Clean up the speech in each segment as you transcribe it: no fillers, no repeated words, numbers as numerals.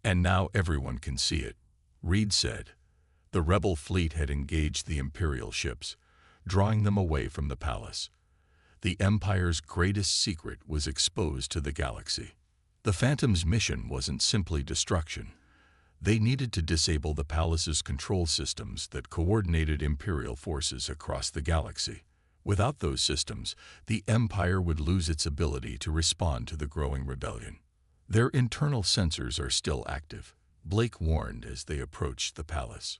And now everyone can see it, Reed said. The rebel fleet had engaged the Imperial ships, drawing them away from the palace. The Empire's greatest secret was exposed to the galaxy. The Phantom's mission wasn't simply destruction. They needed to disable the palace's control systems that coordinated Imperial forces across the galaxy. Without those systems, the Empire would lose its ability to respond to the growing rebellion. Their internal sensors are still active, Blake warned as they approached the palace.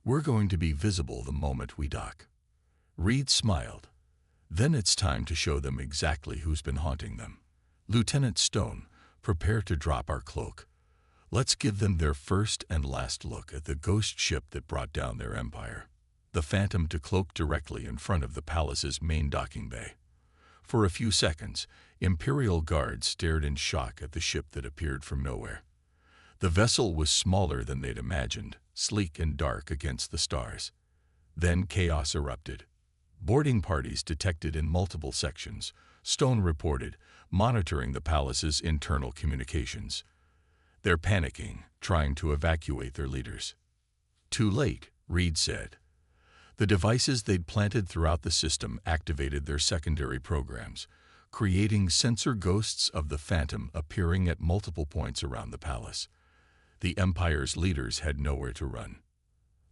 We're going to be visible the moment we dock. Reed smiled. Then it's time to show them exactly who's been haunting them. Lieutenant Stone, prepare to drop our cloak. Let's give them their first and last look at the ghost ship that brought down their empire. The Phantom to cloak directly in front of the palace's main docking bay. For a few seconds, Imperial guards stared in shock at the ship that appeared from nowhere. The vessel was smaller than they'd imagined, sleek and dark against the stars. Then chaos erupted. Boarding parties detected in multiple sections, Stone reported, monitoring the palace's internal communications. They're panicking, trying to evacuate their leaders. Too late, Reed said. The devices they'd planted throughout the system activated their secondary programs, creating sensor ghosts of the Phantom appearing at multiple points around the palace. The Empire's leaders had nowhere to run.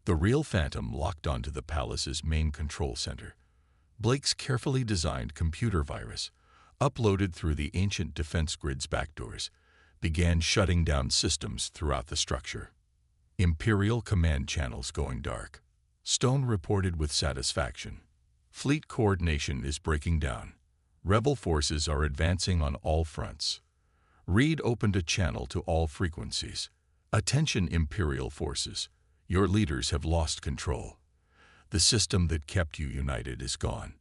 The real Phantom locked onto the palace's main control center. Blake's carefully designed computer virus, uploaded through the ancient defense grid's backdoors, began shutting down systems throughout the structure. Imperial command channels going dark. Stone reported with satisfaction. Fleet coordination is breaking down. Rebel forces are advancing on all fronts. Reed opened a channel to all frequencies. Attention, Imperial forces. Your leaders have lost control. The system that kept you united is gone.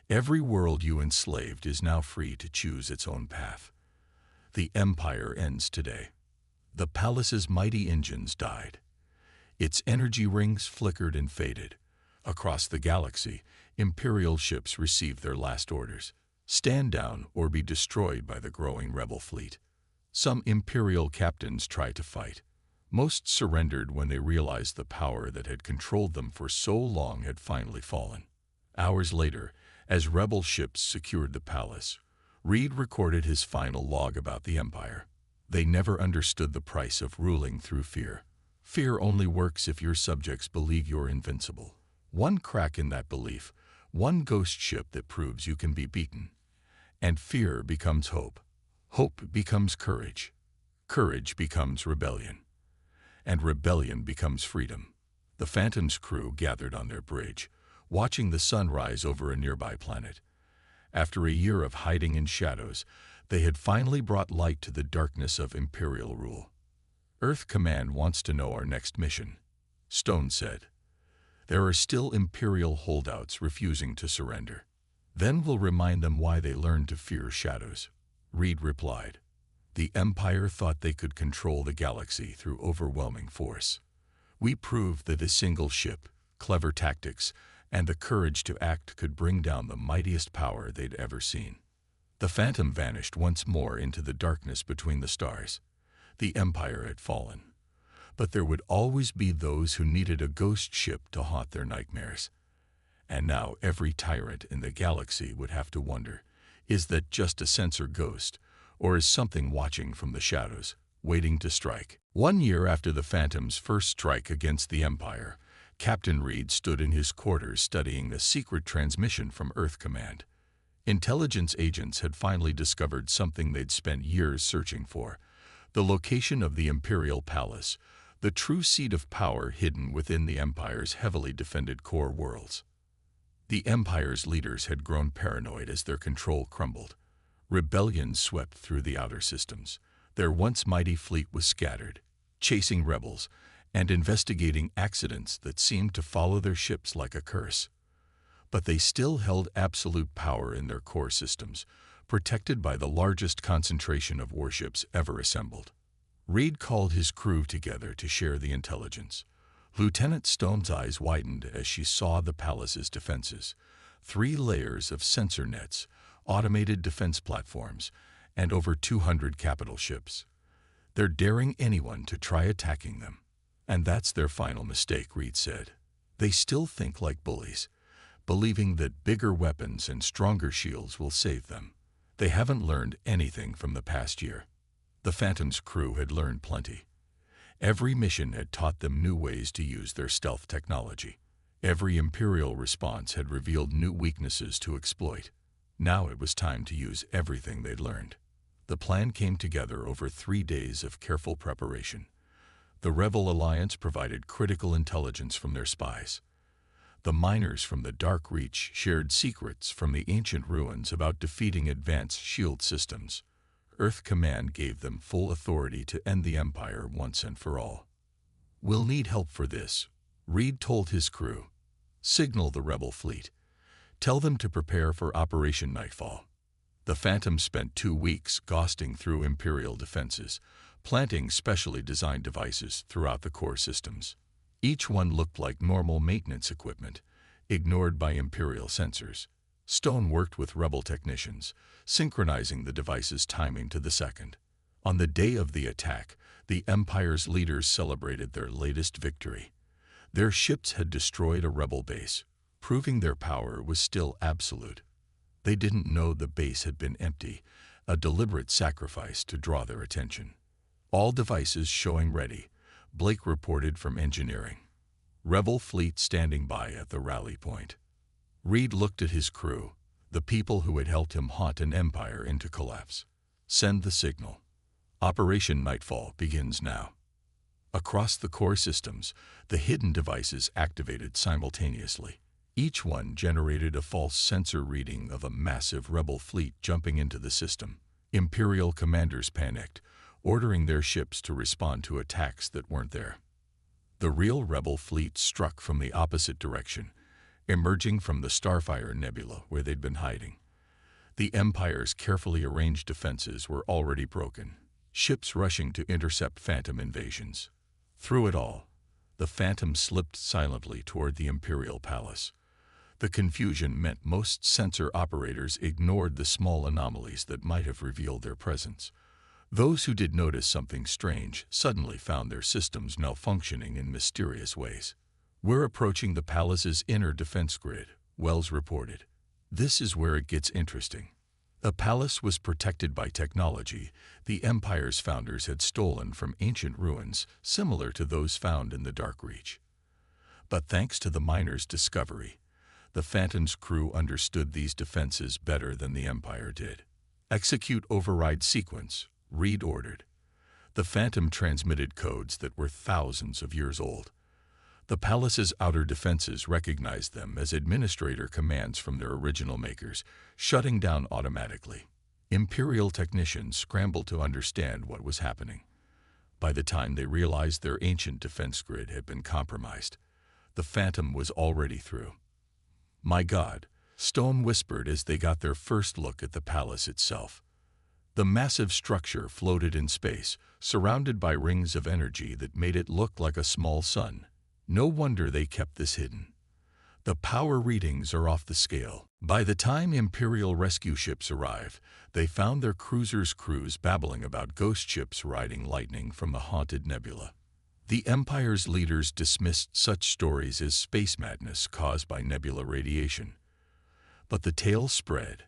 Every world you enslaved is now free to choose its own path. The Empire ends today. The palace's mighty engines died. Its energy rings flickered and faded. Across the galaxy, Imperial ships received their last orders. Stand down or be destroyed by the growing rebel fleet. Some Imperial captains tried to fight. Most surrendered when they realized the power that had controlled them for so long had finally fallen. Hours later, as rebel ships secured the palace, Reed recorded his final log about the Empire. They never understood the price of ruling through fear. Fear only works if your subjects believe you're invincible. One crack in that belief, one ghost ship that proves you can be beaten. And fear becomes hope. Hope becomes courage. Courage becomes rebellion. And rebellion becomes freedom. The Phantom's crew gathered on their bridge, watching the sun rise over a nearby planet. After a year of hiding in shadows, they had finally brought light to the darkness of Imperial rule. Earth Command wants to know our next mission, Stone said. There are still Imperial holdouts refusing to surrender. Then we'll remind them why they learned to fear shadows, Reed replied. The Empire thought they could control the galaxy through overwhelming force. We proved that a single ship, clever tactics, and the courage to act could bring down the mightiest power they'd ever seen. The Phantom vanished once more into the darkness between the stars. The Empire had fallen. But there would always be those who needed a ghost ship to haunt their nightmares. And now every tyrant in the galaxy would have to wonder, is that just a sensor ghost, or is something watching from the shadows, waiting to strike? 1 year after the Phantom's first strike against the Empire, Captain Reed stood in his quarters studying a secret transmission from Earth Command. Intelligence agents had finally discovered something they'd spent years searching for: the location of the Imperial Palace, the true seat of power hidden within the Empire's heavily defended core worlds. The Empire's leaders had grown paranoid as their control crumbled. Rebellion swept through the outer systems. Their once mighty fleet was scattered, chasing rebels and investigating accidents that seemed to follow their ships like a curse. But they still held absolute power in their core systems, protected by the largest concentration of warships ever assembled. Reed called his crew together to share the intelligence. Lieutenant Stone's eyes widened as she saw the palace's defenses: 3 layers of sensor nets, automated defense platforms, and over 200 capital ships. They're daring anyone to try attacking them. And that's their final mistake, Reed said. They still think like bullies, believing that bigger weapons and stronger shields will save them. They haven't learned anything from the past year. The Phantom's crew had learned plenty. Every mission had taught them new ways to use their stealth technology. Every Imperial response had revealed new weaknesses to exploit. Now it was time to use everything they'd learned. The plan came together over 3 days of careful preparation. The Rebel Alliance provided critical intelligence from their spies. The miners from the Dark Reach shared secrets from the ancient ruins about defeating advanced shield systems. Earth Command gave them full authority to end the Empire once and for all. "We'll need help for this," Reed told his crew. "Signal the rebel fleet. Tell them to prepare for Operation Nightfall." The Phantom spent 2 weeks ghosting through Imperial defenses, planting specially designed devices throughout the core systems. Each one looked like normal maintenance equipment, ignored by Imperial sensors. Stone worked with rebel technicians, synchronizing the device's timing to the second. On the day of the attack, the Empire's leaders celebrated their latest victory. Their ships had destroyed a rebel base, proving their power was still absolute. They didn't know the base had been empty, a deliberate sacrifice to draw their attention. "All devices showing ready," Blake reported from engineering. "Rebel fleet standing by at the rally point." Reed looked at his crew, the people who had helped him haunt an empire into collapse. "Send the signal. Operation Nightfall begins now." Across the core systems, the hidden devices activated simultaneously. Each one generated a false sensor reading of a massive rebel fleet jumping into the system. Imperial commanders panicked, ordering their ships to respond to attacks that weren't there. The real rebel fleet struck from the opposite direction, emerging from the Starfire Nebula where they'd been hiding. The Empire's carefully arranged defenses were already broken, ships rushing to intercept Phantom invasions. Through it all, the Phantom slipped silently toward the Imperial Palace. The confusion meant most sensor operators ignored the small anomalies that might have revealed their presence. Those who did notice something strange suddenly found their systems malfunctioning in mysterious ways. "We're approaching the palace's inner defense grid," Wells reported. "This is where it gets interesting." The palace was protected by technology the Empire's founders had stolen from ancient ruins similar to those found in the Dark Reach. But thanks to the miners' discovery, the Phantom's crew understood these defenses better than the Empire did. "Execute override sequence," Reed ordered. The Phantom transmitted codes that were thousands of years old. The palace's outer defenses recognized them as administrator commands from their original makers, shutting down automatically. Imperial technicians scrambled to understand what was happening. By the time they realized their ancient defense grid had been compromised, the Phantom was already through. "My God," Stone whispered as they got their first look at the palace itself. The massive structure floated in space, surrounded by rings of energy that made it look like a small sun. No wonder they kept this hidden. The power readings are off the scale. By the time Imperial rescue ships arrived, they found their cruisers' crews babbling about ghost ships riding lightning from the haunted nebula. The Empire's leaders dismissed such stories as space madness caused by nebula radiation. But the tale spread,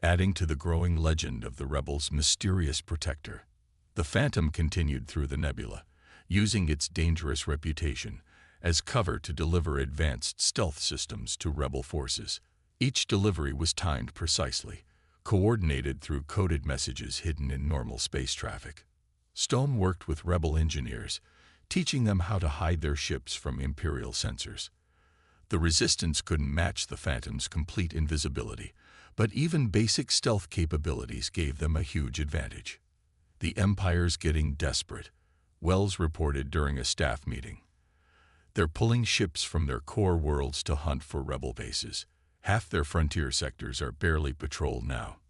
adding to the growing legend of the rebels' mysterious protector. The Phantom continued through the nebula, using its dangerous reputation as cover to deliver advanced stealth systems to rebel forces. Each delivery was timed precisely, coordinated through coded messages hidden in normal space traffic. Stone worked with rebel engineers, teaching them how to hide their ships from Imperial sensors. The Resistance couldn't match the Phantom's complete invisibility, but even basic stealth capabilities gave them a huge advantage. "The Empire's getting desperate," Wells reported during a staff meeting. "They're pulling ships from their core worlds to hunt for rebel bases. Half their frontier sectors are barely patrolled now."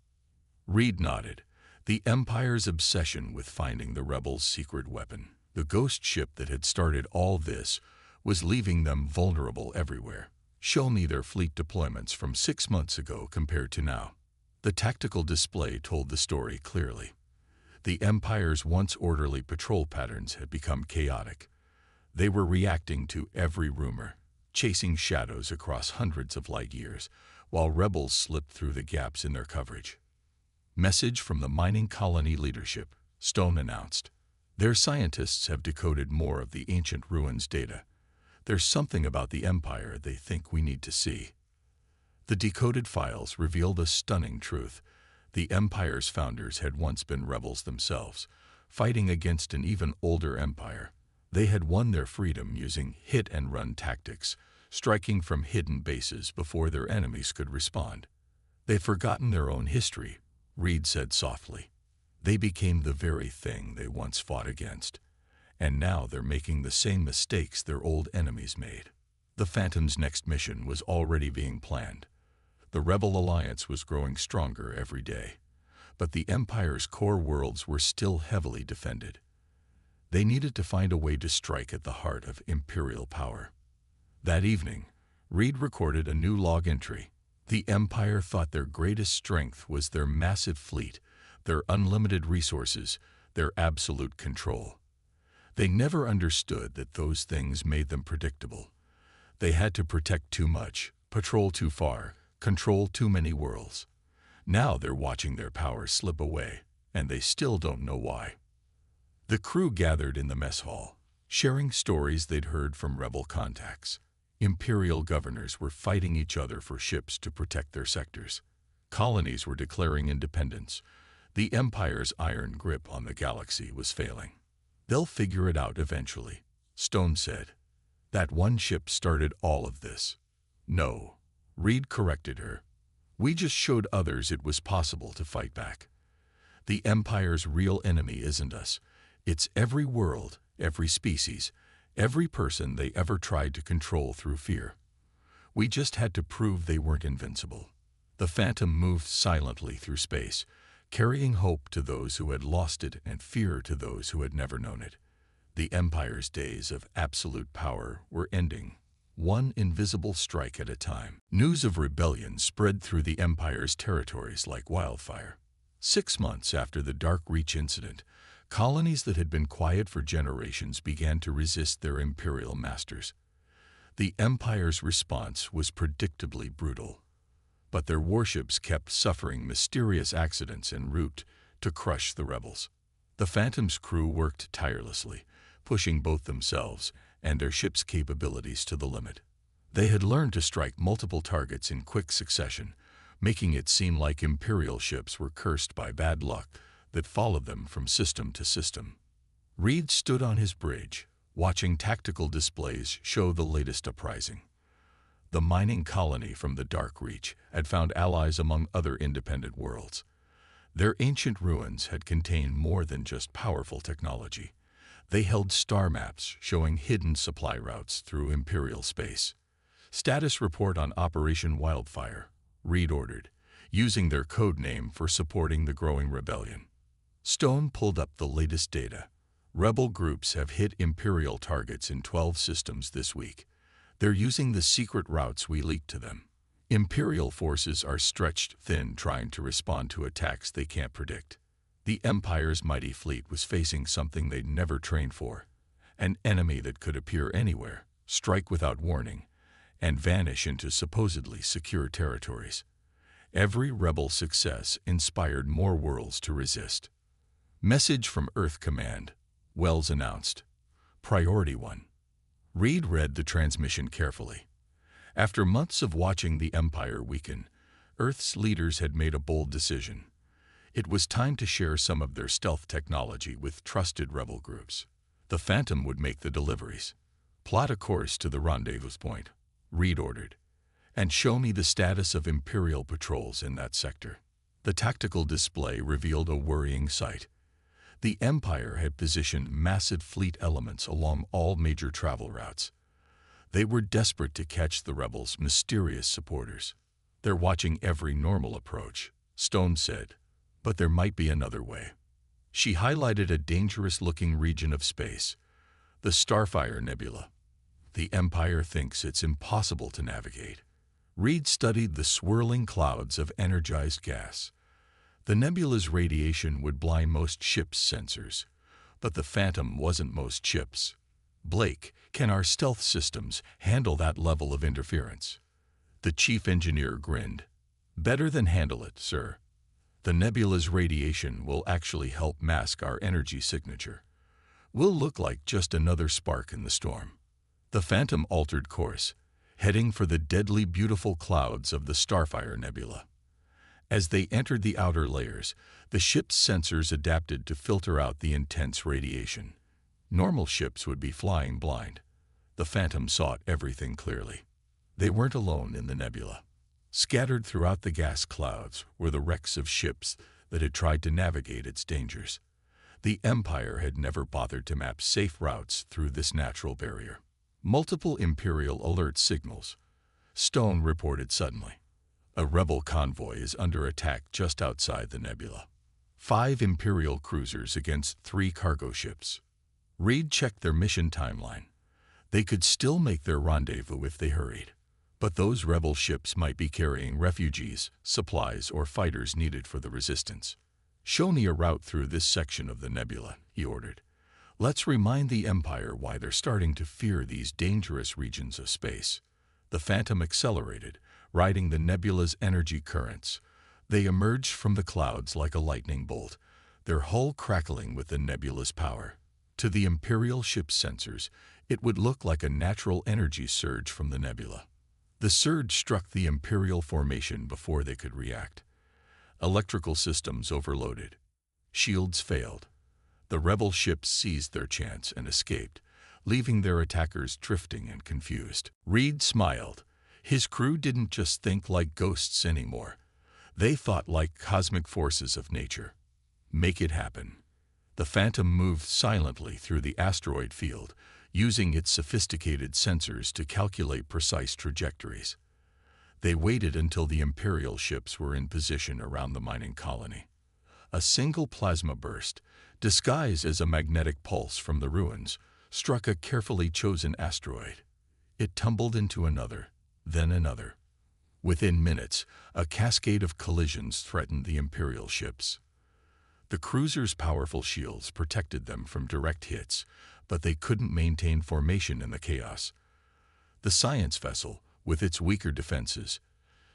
Reed nodded. The Empire's obsession with finding the rebels' secret weapon, the ghost ship that had started all this, was leaving them vulnerable everywhere. "Show me their fleet deployments from 6 months ago compared to now." The tactical display told the story clearly. The Empire's once orderly patrol patterns had become chaotic. They were reacting to every rumor, chasing shadows across hundreds of light years, while rebels slipped through the gaps in their coverage. Message from the mining colony leadership, Stone announced. Their scientists have decoded more of the ancient ruins data. There's something about the Empire they think we need to see. The decoded files revealed a stunning truth. The Empire's founders had once been rebels themselves, fighting against an even older empire. They had won their freedom using hit-and-run tactics, striking from hidden bases before their enemies could respond. They'd forgotten their own history, Reed said softly. They became the very thing they once fought against. And now they're making the same mistakes their old enemies made. The Phantom's next mission was already being planned. The Rebel Alliance was growing stronger every day, but the Empire's core worlds were still heavily defended. They needed to find a way to strike at the heart of Imperial power. That evening, Reed recorded a new log entry. The Empire thought their greatest strength was their massive fleet, their unlimited resources, their absolute control. They never understood that those things made them predictable. They had to protect too much, patrol too far, control too many worlds. Now they're watching their power slip away, and they still don't know why. The crew gathered in the mess hall, sharing stories they'd heard from rebel contacts. Imperial governors were fighting each other for ships to protect their sectors. Colonies were declaring independence. The Empire's iron grip on the galaxy was failing. They'll figure it out eventually, Stone said. That one ship started all of this. No, Reed corrected her. We just showed others it was possible to fight back. The Empire's real enemy isn't us. It's every world, every species, every person they ever tried to control through fear. We just had to prove they weren't invincible. The Phantom moved silently through space, carrying hope to those who had lost it and fear to those who had never known it. The Empire's days of absolute power were ending, one invisible strike at a time. News of rebellion spread through the Empire's territories like wildfire. 6 months after the Dark Reach incident, colonies that had been quiet for generations began to resist their imperial masters. The Empire's response was predictably brutal, but their warships kept suffering mysterious accidents en route to crush the rebels. The Phantom's crew worked tirelessly, pushing both themselves and their ship's capabilities to the limit. They had learned to strike multiple targets in quick succession, making it seem like Imperial ships were cursed by bad luck that followed them from system to system. Reed stood on his bridge, watching tactical displays show the latest uprising. The mining colony from the Dark Reach had found allies among other independent worlds. Their ancient ruins had contained more than just powerful technology. They held star maps showing hidden supply routes through Imperial space. Status report on Operation Wildfire, Reed ordered, using their code name for supporting the growing rebellion. Stone pulled up the latest data. Rebel groups have hit Imperial targets in 12 systems this week. They're using the secret routes we leaked to them. Imperial forces are stretched thin trying to respond to attacks they can't predict. The Empire's mighty fleet was facing something they'd never trained for, an enemy that could appear anywhere, strike without warning, and vanish into supposedly secure territories. Every rebel success inspired more worlds to resist. Message from Earth Command, Wells announced. Priority 1. Reed read the transmission carefully. After months of watching the Empire weaken, Earth's leaders had made a bold decision. It was time to share some of their stealth technology with trusted rebel groups. The Phantom would make the deliveries. Plot a course to the rendezvous point, Reed ordered, and show me the status of Imperial patrols in that sector. The tactical display revealed a worrying sight. The Empire had positioned massive fleet elements along all major travel routes. They were desperate to catch the rebels' mysterious supporters. They're watching every normal approach, Stone said, but there might be another way. She highlighted a dangerous-looking region of space, the Starfire Nebula. The Empire thinks it's impossible to navigate. Reed studied the swirling clouds of energized gas. The nebula's radiation would blind most ships' sensors, but the Phantom wasn't most ships. Blake, can our stealth systems handle that level of interference? The chief engineer grinned. Better than handle it, sir. The nebula's radiation will actually help mask our energy signature. We'll look like just another spark in the storm. The Phantom altered course, heading for the deadly beautiful clouds of the Starfire Nebula. As they entered the outer layers, the ship's sensors adapted to filter out the intense radiation. Normal ships would be flying blind. The Phantom saw everything clearly. They weren't alone in the nebula. Scattered throughout the gas clouds were the wrecks of ships that had tried to navigate its dangers. The Empire had never bothered to map safe routes through this natural barrier. Multiple Imperial alert signals. Stone reported suddenly. A rebel convoy is under attack just outside the nebula. 5 Imperial cruisers against 3 cargo ships. Reed checked their mission timeline. They could still make their rendezvous if they hurried. But those rebel ships might be carrying refugees, supplies, or fighters needed for the resistance. Show me a route through this section of the nebula, he ordered. Let's remind the Empire why they're starting to fear these dangerous regions of space. The Phantom accelerated, riding the nebula's energy currents. They emerged from the clouds like a lightning bolt, their hull crackling with the nebula's power. To the Imperial ship's sensors, it would look like a natural energy surge from the nebula. The surge struck the Imperial formation before they could react. Electrical systems overloaded. Shields failed. The rebel ships seized their chance and escaped, leaving their attackers drifting and confused. Reed smiled. His crew didn't just think like ghosts anymore. They thought like cosmic forces of nature. Make it happen. The Phantom moved silently through the asteroid field, using its sophisticated sensors to calculate precise trajectories. They waited until the Imperial ships were in position around the mining colony. A single plasma burst, disguised as a magnetic pulse from the ruins, struck a carefully chosen asteroid. It tumbled into another, then another. Within minutes, a cascade of collisions threatened the Imperial ships. The cruisers' powerful shields protected them from direct hits, but they couldn't maintain formation in the chaos. The science vessel, with its weaker defenses,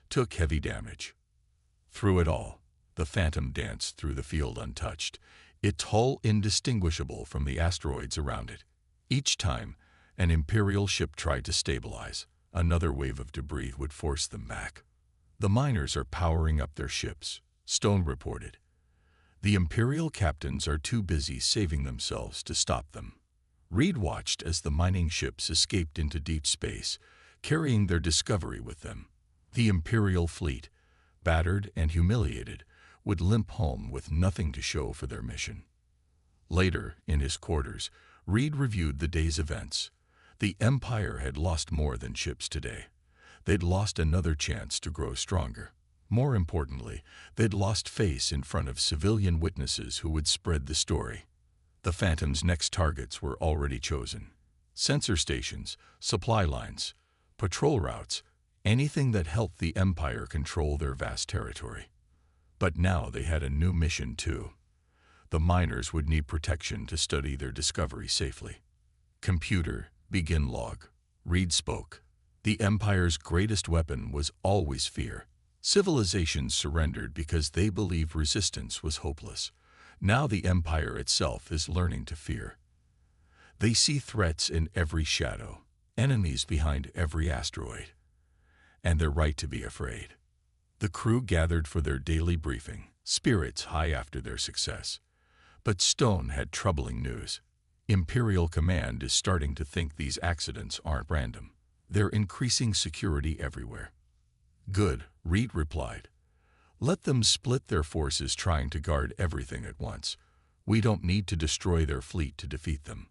took heavy damage. Through it all, the Phantom danced through the field untouched, its hull indistinguishable from the asteroids around it. Each time an Imperial ship tried to stabilize, another wave of debris would force them back. The miners are powering up their ships, Stone reported. The Imperial captains are too busy saving themselves to stop them. Reed watched as the mining ships escaped into deep space, carrying their discovery with them. The Imperial fleet, battered and humiliated, would limp home with nothing to show for their mission. Later, in his quarters, Reed reviewed the day's events. The Empire had lost more than ships today. They'd lost another chance to grow stronger. More importantly, they'd lost face in front of civilian witnesses who would spread the story. The Phantom's next targets were already chosen. Sensor stations, supply lines, patrol routes, anything that helped the Empire control their vast territory. But now they had a new mission too. The miners would need protection to study their discovery safely. Computer, begin log. Reed spoke. The Empire's greatest weapon was always fear. Civilizations surrendered because they believed resistance was hopeless. Now the Empire itself is learning to fear. They see threats in every shadow, enemies behind every asteroid. And they're right to be afraid. The crew gathered for their daily briefing, spirits high after their success. But Stone had troubling news. Imperial Command is starting to think these accidents aren't random. They're increasing security everywhere. Good, Reed replied. Let them split their forces trying to guard everything at once. We don't need to destroy their fleet to defeat them.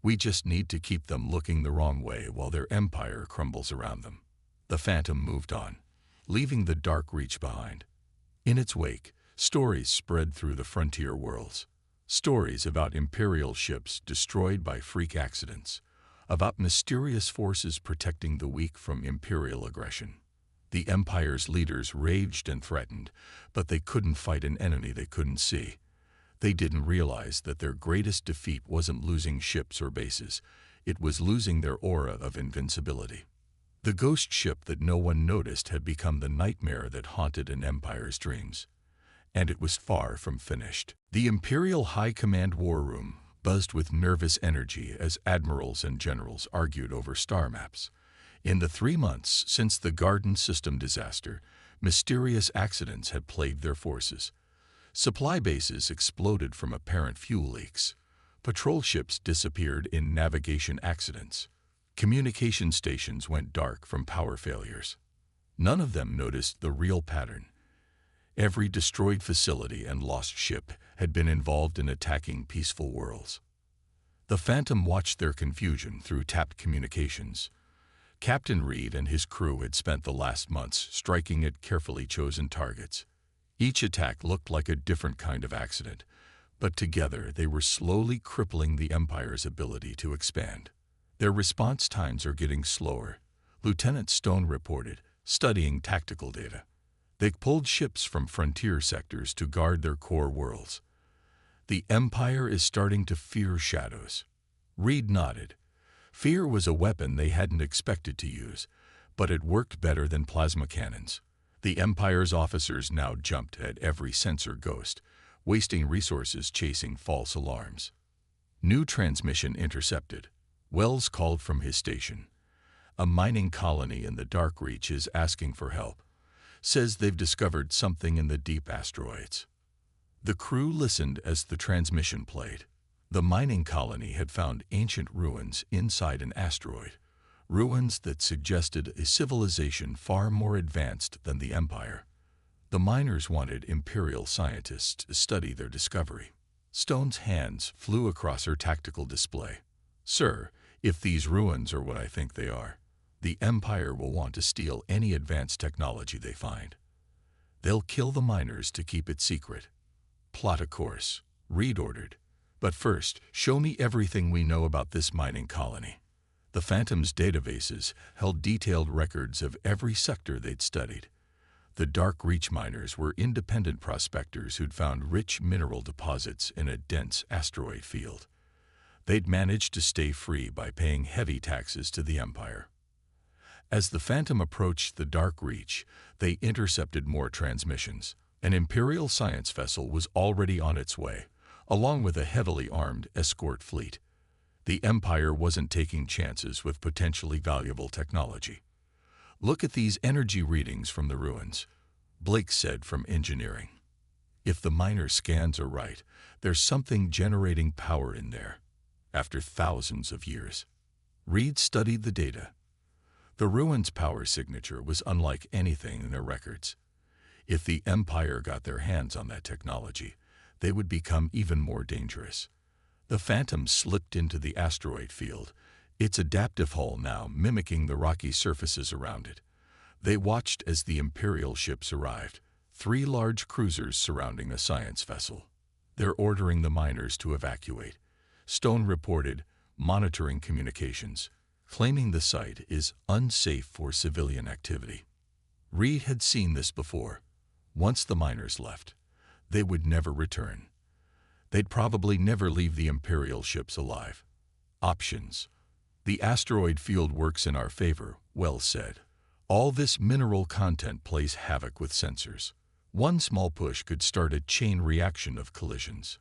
We just need to keep them looking the wrong way while their empire crumbles around them. The Phantom moved on, leaving the Dark Reach behind. In its wake, stories spread through the frontier worlds. Stories about Imperial ships destroyed by freak accidents, about mysterious forces protecting the weak from Imperial aggression. The Empire's leaders raged and threatened, but they couldn't fight an enemy they couldn't see. They didn't realize that their greatest defeat wasn't losing ships or bases. It was losing their aura of invincibility. The ghost ship that no one noticed had become the nightmare that haunted an Empire's dreams. And it was far from finished. The Imperial High Command War Room buzzed with nervous energy as admirals and generals argued over star maps. In the 3 months since the Garden System disaster, mysterious accidents had plagued their forces. Supply bases exploded from apparent fuel leaks. Patrol ships disappeared in navigation accidents. Communication stations went dark from power failures. None of them noticed the real pattern. Every destroyed facility and lost ship had been involved in attacking peaceful worlds. The Phantom watched their confusion through tapped communications. Captain Reed and his crew had spent the last months striking at carefully chosen targets. Each attack looked like a different kind of accident, but together they were slowly crippling the Empire's ability to expand. Their response times are getting slower, Lieutenant Stone reported, studying tactical data. They pulled ships from frontier sectors to guard their core worlds. The Empire is starting to fear shadows. Reed nodded. Fear was a weapon they hadn't expected to use, but it worked better than plasma cannons. The Empire's officers now jumped at every sensor ghost, wasting resources chasing false alarms. New transmission intercepted. Wells called from his station. A mining colony in the Dark Reach is asking for help. Says they've discovered something in the deep asteroids. The crew listened as the transmission played. The mining colony had found ancient ruins inside an asteroid, ruins that suggested a civilization far more advanced than the Empire. The miners wanted Imperial scientists to study their discovery. Stone's hands flew across her tactical display. Sir, if these ruins are what I think they are, the Empire will want to steal any advanced technology they find. They'll kill the miners to keep it secret. Plot a course, Reed ordered. But first, show me everything we know about this mining colony. The Phantom's databases held detailed records of every sector they'd studied. The Dark Reach miners were independent prospectors who'd found rich mineral deposits in a dense asteroid field. They'd managed to stay free by paying heavy taxes to the Empire. As the Phantom approached the Dark Reach, they intercepted more transmissions. An Imperial science vessel was already on its way, along with a heavily armed escort fleet. The Empire wasn't taking chances with potentially valuable technology. Look at these energy readings from the ruins, Blake said from engineering. If the miner scans are right, there's something generating power in there. After thousands of years. Reed studied the data. The ruins' power signature was unlike anything in their records. If the Empire got their hands on that technology, they would become even more dangerous. The Phantom slipped into the asteroid field, its adaptive hull now mimicking the rocky surfaces around it. They watched as the Imperial ships arrived, 3 large cruisers surrounding a science vessel. They're ordering the miners to evacuate. Stone reported, monitoring communications, claiming the site is unsafe for civilian activity. Reed had seen this before. Once the miners left, they would never return. They'd probably never leave the Imperial ships alive. Options. The asteroid field works in our favor, Wells said. All this mineral content plays havoc with sensors. One small push could start a chain reaction of collisions.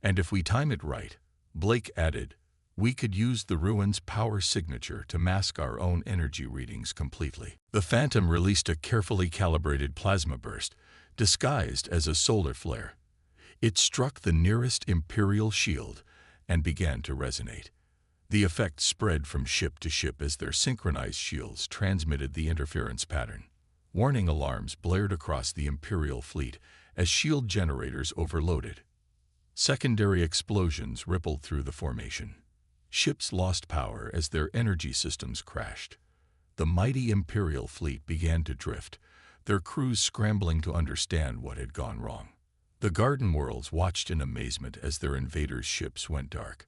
And if we time it right, Blake added, we could use the ruins' power signature to mask our own energy readings completely. The Phantom released a carefully calibrated plasma burst, disguised as a solar flare. It struck the nearest Imperial shield and began to resonate. The effect spread from ship to ship as their synchronized shields transmitted the interference pattern. Warning alarms blared across the Imperial fleet as shield generators overloaded. Secondary explosions rippled through the formation. Ships lost power as their energy systems crashed. The mighty Imperial fleet began to drift, their crews scrambling to understand what had gone wrong. The Garden Worlds watched in amazement as their invaders' ships went dark.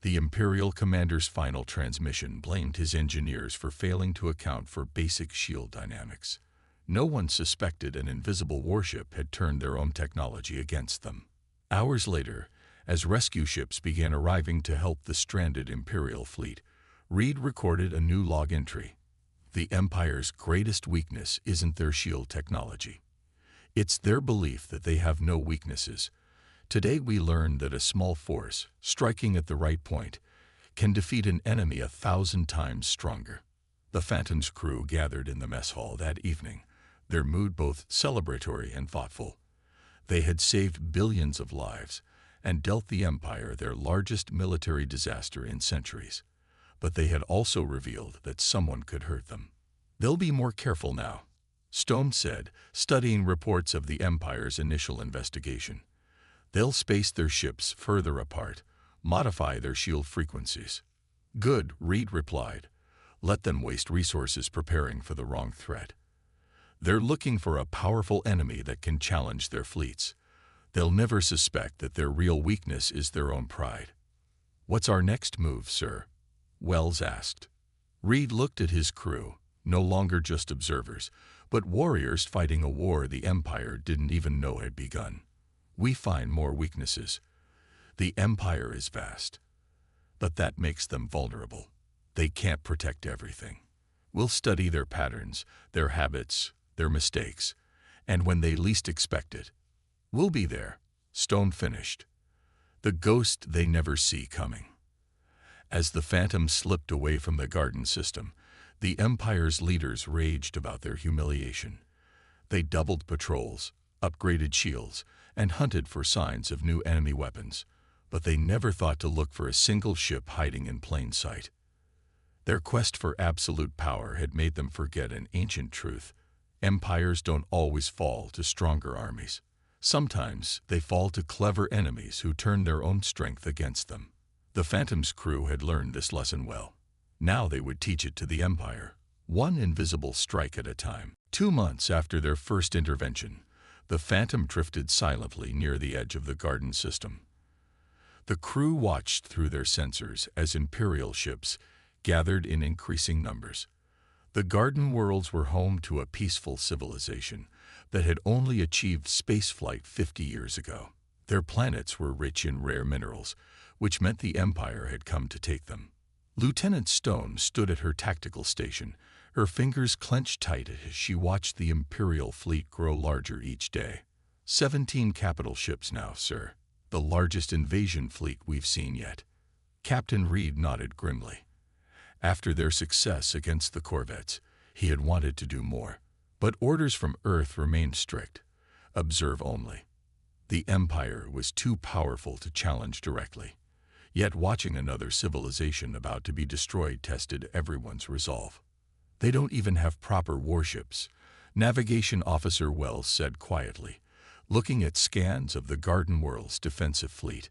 The Imperial commander's final transmission blamed his engineers for failing to account for basic shield dynamics. No one suspected an invisible warship had turned their own technology against them. Hours later, as rescue ships began arriving to help the stranded Imperial fleet, Reed recorded a new log entry. The Empire's greatest weakness isn't their shield technology. It's their belief that they have no weaknesses. Today we learned that a small force, striking at the right point, can defeat an enemy 1,000 times stronger. The Phantom's crew gathered in the mess hall that evening, their mood both celebratory and thoughtful. They had saved billions of lives and dealt the Empire their largest military disaster in centuries. But they had also revealed that someone could hurt them. "They'll be more careful now," Stone said, studying reports of the Empire's initial investigation. "They'll space their ships further apart, modify their shield frequencies." "Good," Reed replied. "Let them waste resources preparing for the wrong threat. They're looking for a powerful enemy that can challenge their fleets. They'll never suspect that their real weakness is their own pride." "What's our next move, sir?" Wells asked. Reed looked at his crew, no longer just observers, but warriors fighting a war the Empire didn't even know had begun. "We find more weaknesses. The Empire is vast, but that makes them vulnerable. They can't protect everything. We'll study their patterns, their habits, their mistakes, and when they least expect it, we'll be there," Stone finished. "The ghost they never see coming." As the Phantom slipped away from the garden system, the Empire's leaders raged about their humiliation. They doubled patrols, upgraded shields, and hunted for signs of new enemy weapons, but they never thought to look for a single ship hiding in plain sight. Their quest for absolute power had made them forget an ancient truth: empires don't always fall to stronger armies. Sometimes they fall to clever enemies who turn their own strength against them. The Phantom's crew had learned this lesson well. Now they would teach it to the Empire, one invisible strike at a time. 2 months after their first intervention, the Phantom drifted silently near the edge of the garden system. The crew watched through their sensors as Imperial ships gathered in increasing numbers. The garden worlds were home to a peaceful civilization that had only achieved spaceflight 50 years ago. Their planets were rich in rare minerals, which meant the Empire had come to take them. Lieutenant Stone stood at her tactical station, her fingers clenched tight as she watched the Imperial fleet grow larger each day. 17 capital ships now, sir. The largest invasion fleet we've seen yet." Captain Reed nodded grimly. After their success against the corvettes, he had wanted to do more. But orders from Earth remained strict. Observe only. The Empire was too powerful to challenge directly. Yet watching another civilization about to be destroyed tested everyone's resolve. "They don't even have proper warships," Navigation Officer Wells said quietly, looking at scans of the Garden World's defensive fleet.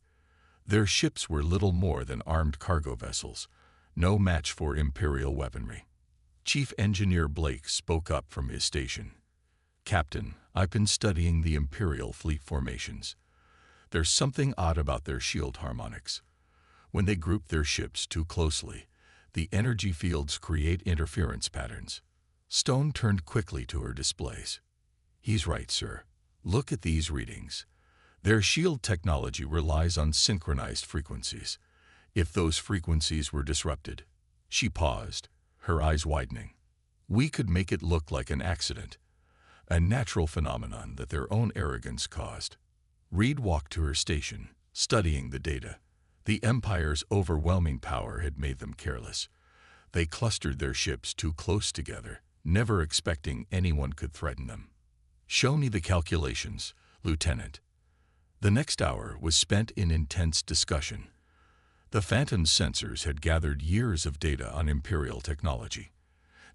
Their ships were little more than armed cargo vessels, no match for Imperial weaponry. Chief Engineer Blake spoke up from his station. "Captain, I've been studying the Imperial fleet formations. There's something odd about their shield harmonics. When they group their ships too closely, the energy fields create interference patterns." Stone turned quickly to her displays. "He's right, sir. Look at these readings. Their shield technology relies on synchronized frequencies. If those frequencies were disrupted—" She paused, her eyes widening. "We could make it look like an accident, a natural phenomenon that their own arrogance caused." Reed walked to her station, studying the data. The Empire's overwhelming power had made them careless. They clustered their ships too close together, never expecting anyone could threaten them. "Show me the calculations, Lieutenant." The next hour was spent in intense discussion. The Phantom's sensors had gathered years of data on Imperial technology.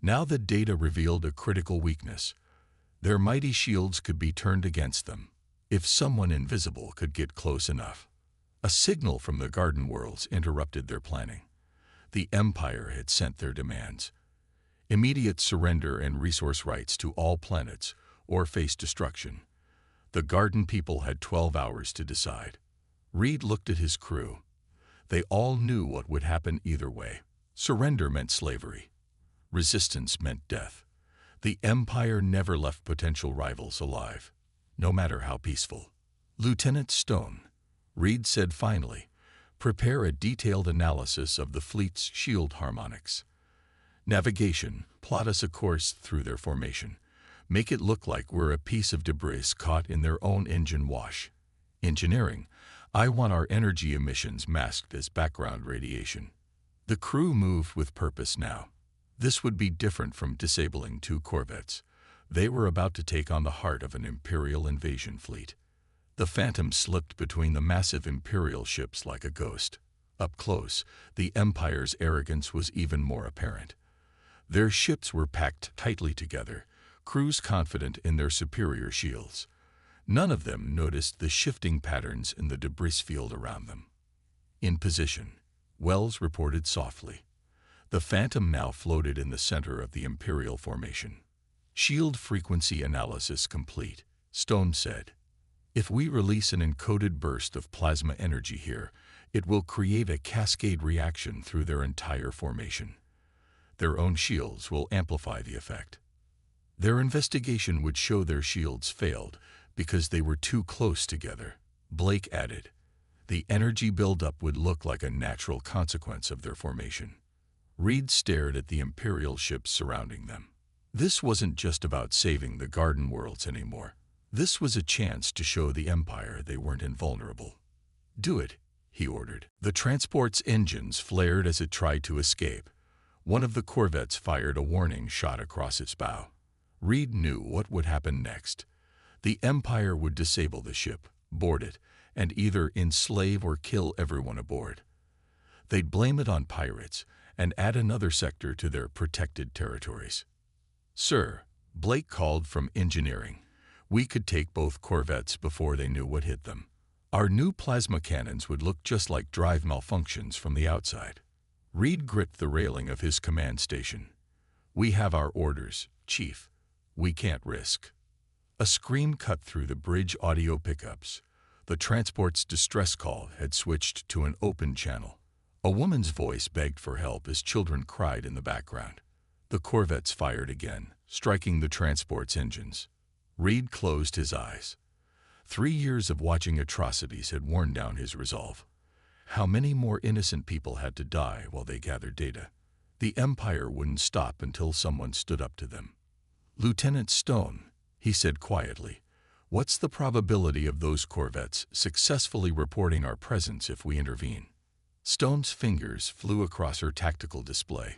Now the data revealed a critical weakness. Their mighty shields could be turned against them if someone invisible could get close enough. A signal from the Garden Worlds interrupted their planning. The Empire had sent their demands: immediate surrender and resource rights to all planets, or face destruction. The Garden people had 12 hours to decide. Reed looked at his crew. They all knew what would happen either way. Surrender meant slavery. Resistance meant death. The Empire never left potential rivals alive, no matter how peaceful. Lieutenant Stone, Reed said finally, prepare a detailed analysis of the fleet's shield harmonics. Navigation, plot us a course through their formation. Make it look like we're a piece of debris caught in their own engine wash. Engineering, I want our energy emissions masked as background radiation. The crew moved with purpose now. This would be different from disabling 2 corvettes. They were about to take on the heart of an Imperial invasion fleet. The Phantom slipped between the massive Imperial ships like a ghost. Up close, the Empire's arrogance was even more apparent. Their ships were packed tightly together, crews confident in their superior shields. None of them noticed the shifting patterns in the debris field around them. In position, Wells reported softly. The Phantom now floated in the center of the Imperial formation. Shield frequency analysis complete, Stone said. If we release an encoded burst of plasma energy here, it will create a cascade reaction through their entire formation. Their own shields will amplify the effect. Their investigation would show their shields failed because they were too close together, Blake added. The energy buildup would look like a natural consequence of their formation. Reed stared at the Imperial ships surrounding them. This wasn't just about saving the Garden Worlds anymore. This was a chance to show the Empire they weren't invulnerable. Do it, he ordered. The transport's engines flared as it tried to escape. One of the corvettes fired a warning shot across its bow. Reed knew what would happen next. The Empire would disable the ship, board it, and either enslave or kill everyone aboard. They'd blame it on pirates and add another sector to their protected territories. Sir, Blake called from engineering. We could take both corvettes before they knew what hit them. Our new plasma cannons would look just like drive malfunctions from the outside. Reed gripped the railing of his command station. We have our orders, Chief. We can't risk. A scream cut through the bridge audio pickups. The transport's distress call had switched to an open channel. A woman's voice begged for help as children cried in the background. The corvettes fired again, striking the transport's engines. Reed closed his eyes. 3 years of watching atrocities had worn down his resolve. How many more innocent people had to die while they gathered data? The Empire wouldn't stop until someone stood up to them. Lieutenant Stone, he said quietly, what's the probability of those corvettes successfully reporting our presence if we intervene? Stone's fingers flew across her tactical display.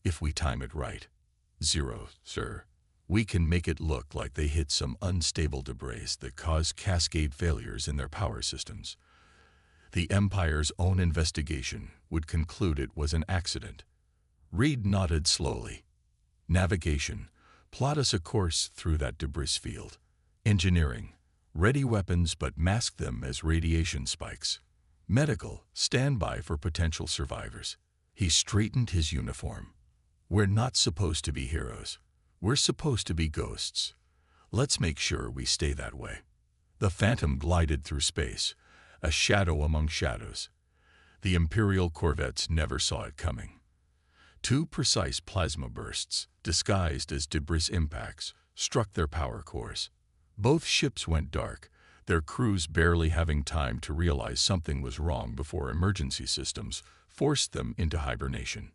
If we time it right. 0, sir. We can make it look like they hit some unstable debris that caused cascade failures in their power systems. The Empire's own investigation would conclude it was an accident. Reed nodded slowly. Navigation. Plot us a course through that debris field. Engineering. Ready weapons but mask them as radiation spikes. Medical. Stand by for potential survivors. He straightened his uniform. We're not supposed to be heroes. We're supposed to be ghosts. Let's make sure we stay that way. The Phantom glided through space, a shadow among shadows. The Imperial corvettes never saw it coming. 2 precise plasma bursts, disguised as debris impacts, struck their power cores. Both ships went dark, their crews barely having time to realize something was wrong before emergency systems forced them into hibernation.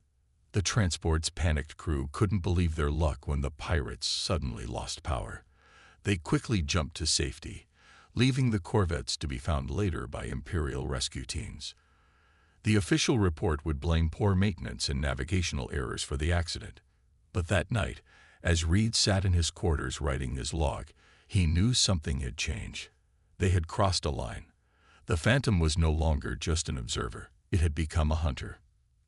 The transport's panicked crew couldn't believe their luck when the pirates suddenly lost power. They quickly jumped to safety, leaving the corvettes to be found later by Imperial rescue teams. The official report would blame poor maintenance and navigational errors for the accident. But that night, as Reed sat in his quarters writing his log, he knew something had changed. They had crossed a line. The Phantom was no longer just an observer. It had become a hunter.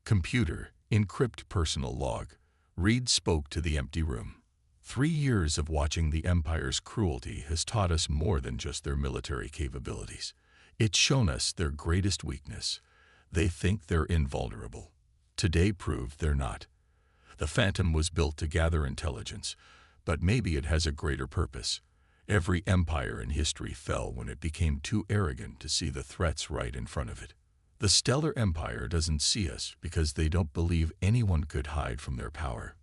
Computer, encrypt personal log. Reed spoke to the empty room. 3 years of watching the Empire's cruelty has taught us more than just their military capabilities. It's shown us their greatest weakness. They think they're invulnerable. Today proved they're not. The Phantom was built to gather intelligence, but maybe it has a greater purpose. Every empire in history fell when it became too arrogant to see the threats right in front of it. The Stellar Empire doesn't see us because they don't believe anyone could hide from their power.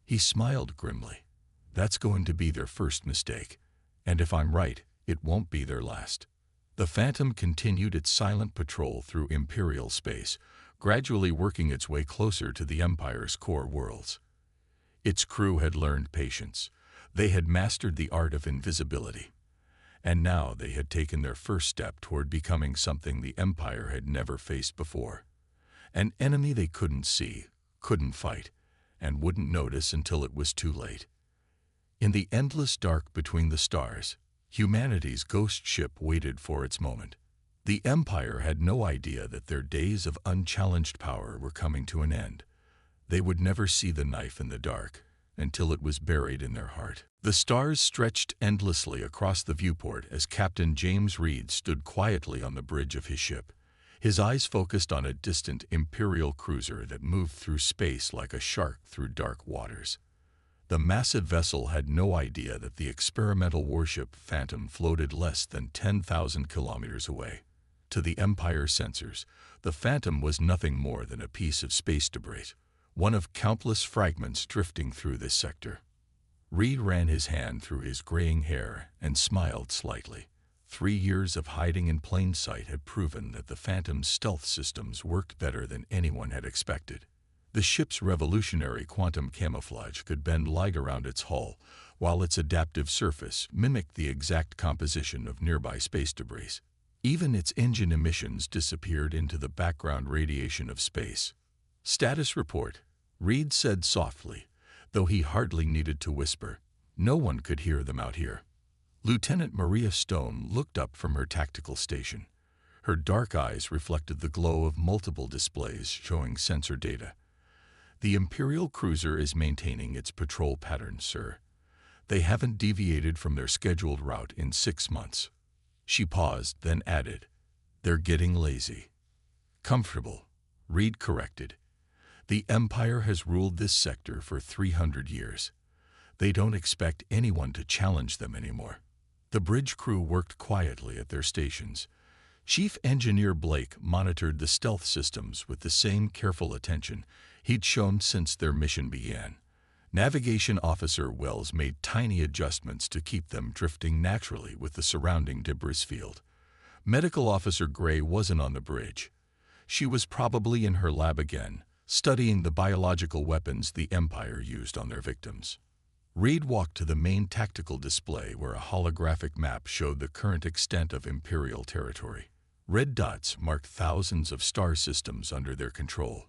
He smiled grimly. That's going to be their first mistake. And if I'm right, it won't be their last. The Phantom continued its silent patrol through Imperial space, gradually working its way closer to the Empire's core worlds. Its crew had learned patience. They had mastered the art of invisibility. And now they had taken their first step toward becoming something the Empire had never faced before. An enemy they couldn't see, couldn't fight, and wouldn't notice until it was too late. In the endless dark between the stars, humanity's ghost ship waited for its moment. The Empire had no idea that their days of unchallenged power were coming to an end. They would never see the knife in the dark until it was buried in their heart. The stars stretched endlessly across the viewport as Captain James Reed stood quietly on the bridge of his ship, his eyes focused on a distant Imperial cruiser that moved through space like a shark through dark waters. The massive vessel had no idea that the experimental warship Phantom floated less than 10,000 kilometers away. To the Empire sensors, the Phantom was nothing more than a piece of space debris, one of countless fragments drifting through this sector. Reed ran his hand through his graying hair and smiled slightly. 3 years of hiding in plain sight had proven that the Phantom's stealth systems worked better than anyone had expected. The ship's revolutionary quantum camouflage could bend light around its hull, while its adaptive surface mimicked the exact composition of nearby space debris. Even its engine emissions disappeared into the background radiation of space. "Status report," Reed said softly, though he hardly needed to whisper. No one could hear them out here. Lieutenant Maria Stone looked up from her tactical station. Her dark eyes reflected the glow of multiple displays showing sensor data. "The Imperial cruiser is maintaining its patrol pattern, sir. They haven't deviated from their scheduled route in 6 months." She paused, then added, "They're getting lazy." "Comfortable," Reed corrected. "The Empire has ruled this sector for 300 years. They don't expect anyone to challenge them anymore." The bridge crew worked quietly at their stations. Chief Engineer Blake monitored the stealth systems with the same careful attention he'd shown since their mission began. Navigation Officer Wells made tiny adjustments to keep them drifting naturally with the surrounding debris field. Medical Officer Gray wasn't on the bridge. She was probably in her lab again, studying the biological weapons the Empire used on their victims. Reed walked to the main tactical display where a holographic map showed the current extent of Imperial territory. Red dots marked thousands of star systems under their control.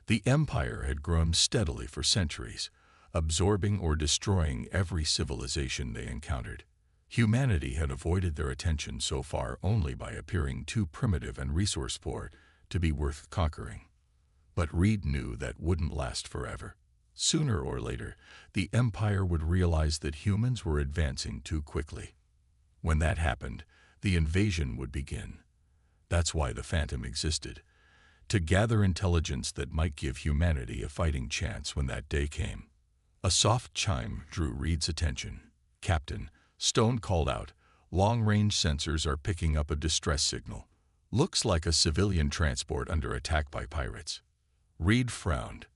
The Empire had grown steadily for centuries, absorbing or destroying every civilization they encountered. Humanity had avoided their attention so far only by appearing too primitive and resource-poor to be worth conquering. But Reed knew that wouldn't last forever. Sooner or later, the Empire would realize that humans were advancing too quickly. When that happened, the invasion would begin. That's why the Phantom existed, to gather intelligence that might give humanity a fighting chance when that day came. A soft chime drew Reed's attention. "Captain," Stone called out, "long-range sensors are picking up a distress signal. Looks like a civilian transport under attack by pirates." Reed frowned.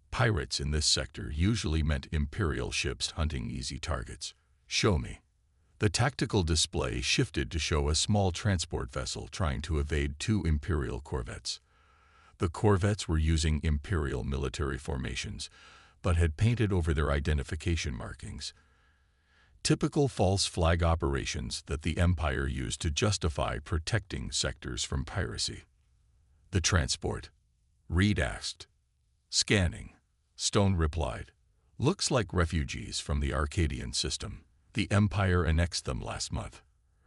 Pirates in this sector usually meant Imperial ships hunting easy targets. "Show me." The tactical display shifted to show a small transport vessel trying to evade 2 Imperial corvettes. The corvettes were using Imperial military formations, but had painted over their identification markings. Typical false flag operations that the Empire used to justify protecting sectors from piracy. "The transport?" Reed asked. "Scanning," Stone replied. "Looks like refugees from the Arcadian system. The Empire annexed them last month."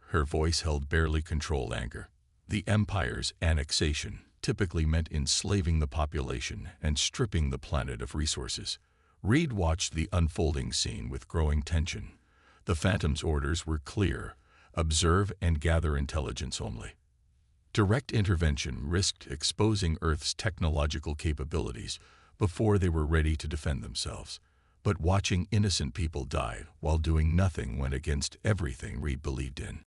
Her voice held barely controlled anger. The Empire's annexation typically meant enslaving the population and stripping the planet of resources. Reed watched the unfolding scene with growing tension. The Phantom's orders were clear: observe and gather intelligence only. Direct intervention risked exposing Earth's technological capabilities before they were ready to defend themselves. But watching innocent people die while doing nothing went against everything Reed believed in.